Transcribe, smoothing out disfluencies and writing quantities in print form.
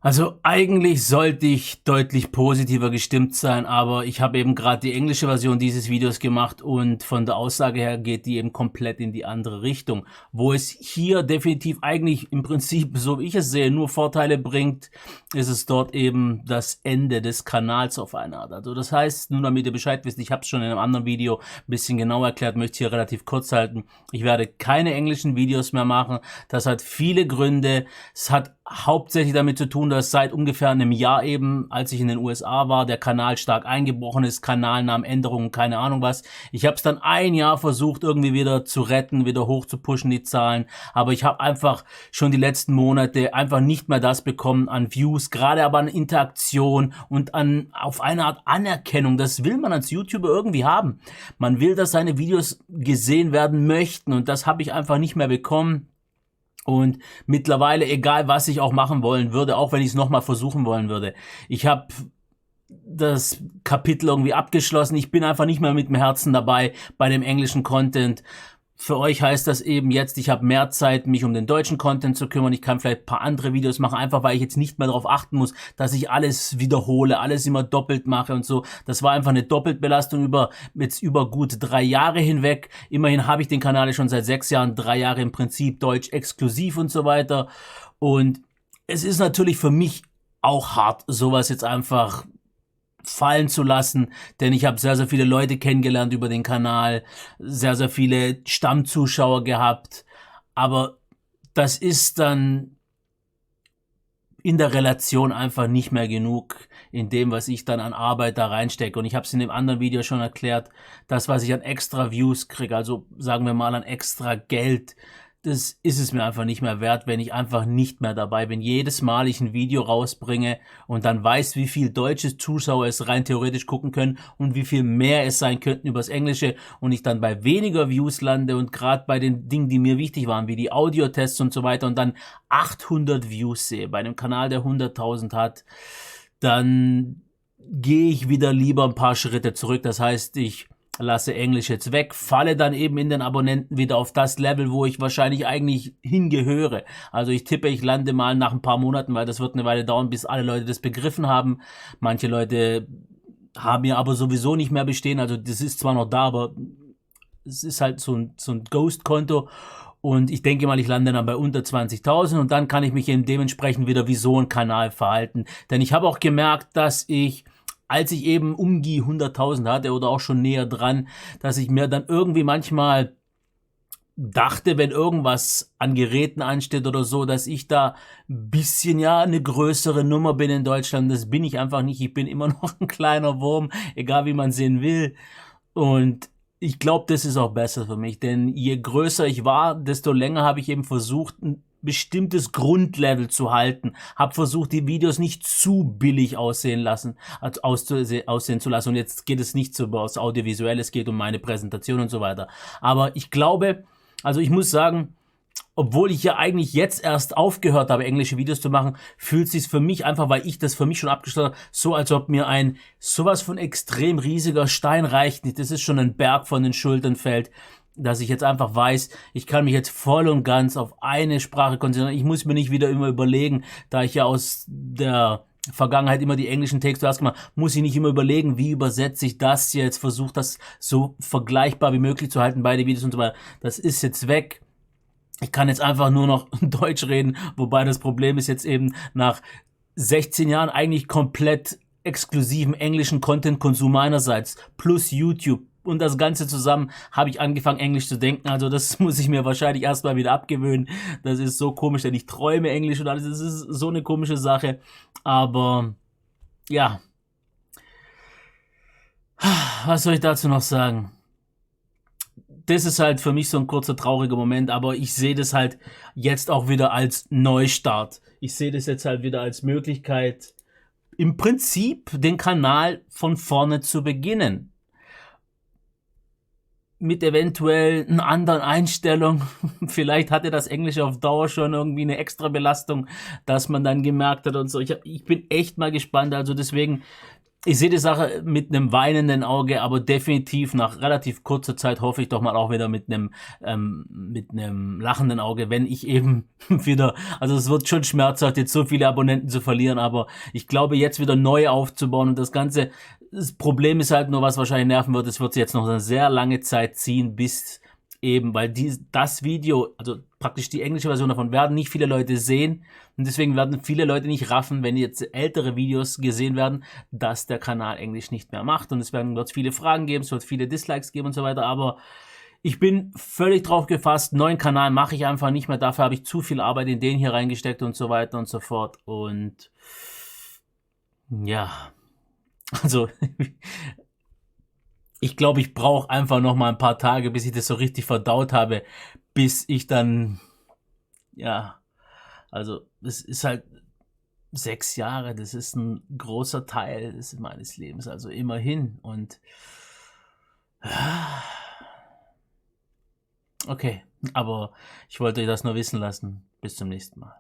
Also eigentlich sollte ich deutlich positiver gestimmt sein, aber ich habe eben gerade die englische Version dieses Videos gemacht und von der Aussage her geht die eben komplett in die andere Richtung. Wo es hier definitiv eigentlich im Prinzip, so wie ich es sehe, nur Vorteile bringt, ist es dort eben das Ende des Kanals auf eine Art. Also das heißt, nur damit ihr Bescheid wisst, ich habe es schon in einem anderen Video ein bisschen genauer erklärt, möchte hier relativ kurz halten. Ich werde keine englischen Videos mehr machen. Das hat viele Gründe. Es hat hauptsächlich damit zu tun, dass seit ungefähr einem Jahr eben, als ich in den USA war, der Kanal stark eingebrochen ist, Kanalnamenänderungen, keine Ahnung was. Ich habe es dann ein Jahr versucht, irgendwie wieder zu retten, wieder hoch zu pushen, die Zahlen. Aber ich habe einfach schon die letzten Monate einfach nicht mehr das bekommen an Views, gerade aber an Interaktion und an auf eine Art Anerkennung. Das will man als YouTuber irgendwie haben. Man will, dass seine Videos gesehen werden möchten und das habe ich einfach nicht mehr bekommen. Und mittlerweile, egal was ich auch machen wollen würde, auch wenn ich es nochmal versuchen wollen würde, ich habe das Kapitel irgendwie abgeschlossen. Ich bin einfach nicht mehr mit dem Herzen dabei bei dem englischen Content. Für euch heißt das eben jetzt, ich habe mehr Zeit, mich um den deutschen Content zu kümmern. Ich kann vielleicht ein paar andere Videos machen, einfach weil ich jetzt nicht mehr darauf achten muss, dass ich alles wiederhole, alles immer doppelt mache und so. Das war einfach eine Doppeltbelastung über gut 3 Jahre hinweg. Immerhin habe ich den Kanal schon seit 6 Jahren, 3 Jahre im Prinzip Deutsch exklusiv und so weiter. Und es ist natürlich für mich auch hart, sowas jetzt einfach fallen zu lassen, denn ich habe sehr, sehr viele Leute kennengelernt über den Kanal, sehr, sehr viele Stammzuschauer gehabt, aber das ist dann in der Relation einfach nicht mehr genug in dem, was ich dann an Arbeit da reinstecke. Und ich habe es in dem anderen Video schon erklärt, das, was ich an extra Views kriege, also sagen wir mal an extra Geld, das ist es mir einfach nicht mehr wert, wenn ich einfach nicht mehr dabei bin. Jedes Mal ich ein Video rausbringe und dann weiß, wie viel deutsche Zuschauer es rein theoretisch gucken können und wie viel mehr es sein könnten übers Englische und ich dann bei weniger Views lande und gerade bei den Dingen, die mir wichtig waren, wie die Audiotests und so weiter und dann 800 Views sehe bei einem Kanal, der 100.000 hat, dann gehe ich wieder lieber ein paar Schritte zurück. Das heißt, ich lasse Englisch jetzt weg, falle dann eben in den Abonnenten wieder auf das Level, wo ich wahrscheinlich eigentlich hingehöre. Also ich tippe, ich lande mal nach ein paar Monaten, weil das wird eine Weile dauern, bis alle Leute das begriffen haben. Manche Leute haben ja aber sowieso nicht mehr bestehen, also das ist zwar noch da, aber es ist halt so ein Ghost-Konto. Und ich denke mal, ich lande dann bei unter 20.000 und dann kann ich mich eben dementsprechend wieder wie so ein Kanal verhalten. Denn ich habe auch gemerkt, dass ich, als ich eben um die 100.000 hatte oder auch schon näher dran, dass ich mir dann irgendwie manchmal dachte, wenn irgendwas an Geräten ansteht oder so, dass ich da ein bisschen, ja, eine größere Nummer bin in Deutschland. Das bin ich einfach nicht. Ich bin immer noch ein kleiner Wurm, egal wie man sehen will. Und ich glaube, das ist auch besser für mich, denn je größer ich war, desto länger habe ich eben versucht, ein bestimmtes Grundlevel zu halten, habe versucht, die Videos nicht zu billig aussehen zu lassen. Und jetzt geht es nicht so über das Audiovisuelle, es geht um meine Präsentation und so weiter. Aber ich glaube, also ich muss sagen, obwohl ich ja eigentlich jetzt erst aufgehört habe, englische Videos zu machen, fühlt es sich für mich einfach, weil ich das für mich schon abgeschlossen habe, so als ob mir ein sowas von extrem riesiger Stein reicht nicht. Das ist schon ein Berg von den Schultern fällt, dass ich jetzt einfach weiß, ich kann mich jetzt voll und ganz auf eine Sprache konzentrieren. Ich muss mir nicht wieder immer überlegen, da ich ja aus der Vergangenheit immer die englischen Texte gemacht, muss ich nicht immer überlegen, wie übersetze ich das jetzt, versuche das so vergleichbar wie möglich zu halten, beide Videos und so weiter. Das ist jetzt weg. Ich kann jetzt einfach nur noch Deutsch reden, wobei das Problem ist jetzt eben nach 16 Jahren eigentlich komplett exklusiven englischen Content-Konsum meinerseits plus YouTube und das Ganze zusammen habe ich angefangen, Englisch zu denken. Also das muss ich mir wahrscheinlich erstmal wieder abgewöhnen. Das ist so komisch, denn ich träume Englisch und alles. Das ist so eine komische Sache. Aber ja, was soll ich dazu noch sagen? Das ist halt für mich so ein kurzer trauriger Moment, aber ich sehe das halt jetzt auch wieder als Neustart. Ich sehe das jetzt halt wieder als Möglichkeit, im Prinzip den Kanal von vorne zu beginnen. Mit eventuell einer anderen Einstellung. Vielleicht hatte das Englische auf Dauer schon irgendwie eine extra Belastung, dass man dann gemerkt hat und so. Ich bin echt mal gespannt, also deswegen ich sehe die Sache mit einem weinenden Auge, aber definitiv nach relativ kurzer Zeit hoffe ich doch mal auch wieder mit einem lachenden Auge, wenn ich eben wieder, also es wird schon schmerzhaft, jetzt so viele Abonnenten zu verlieren, aber ich glaube, jetzt wieder neu aufzubauen und das Problem ist halt nur, was wahrscheinlich nerven wird, es wird jetzt noch eine sehr lange Zeit ziehen, bis eben, weil das Video, also praktisch die englische Version davon, werden nicht viele Leute sehen und deswegen werden viele Leute nicht raffen, wenn jetzt ältere Videos gesehen werden, dass der Kanal Englisch nicht mehr macht und wird viele Fragen geben, es wird viele Dislikes geben und so weiter, aber ich bin völlig drauf gefasst, neuen Kanal mache ich einfach nicht mehr, dafür habe ich zu viel Arbeit in den hier reingesteckt und so weiter und so fort und ja, also ich glaube, ich brauche einfach noch mal ein paar Tage, bis ich das so richtig verdaut habe, bis ich dann, ja, also es ist halt 6 Jahre, das ist ein großer Teil meines Lebens, also immerhin. Und okay, aber ich wollte euch das nur wissen lassen. Bis zum nächsten Mal.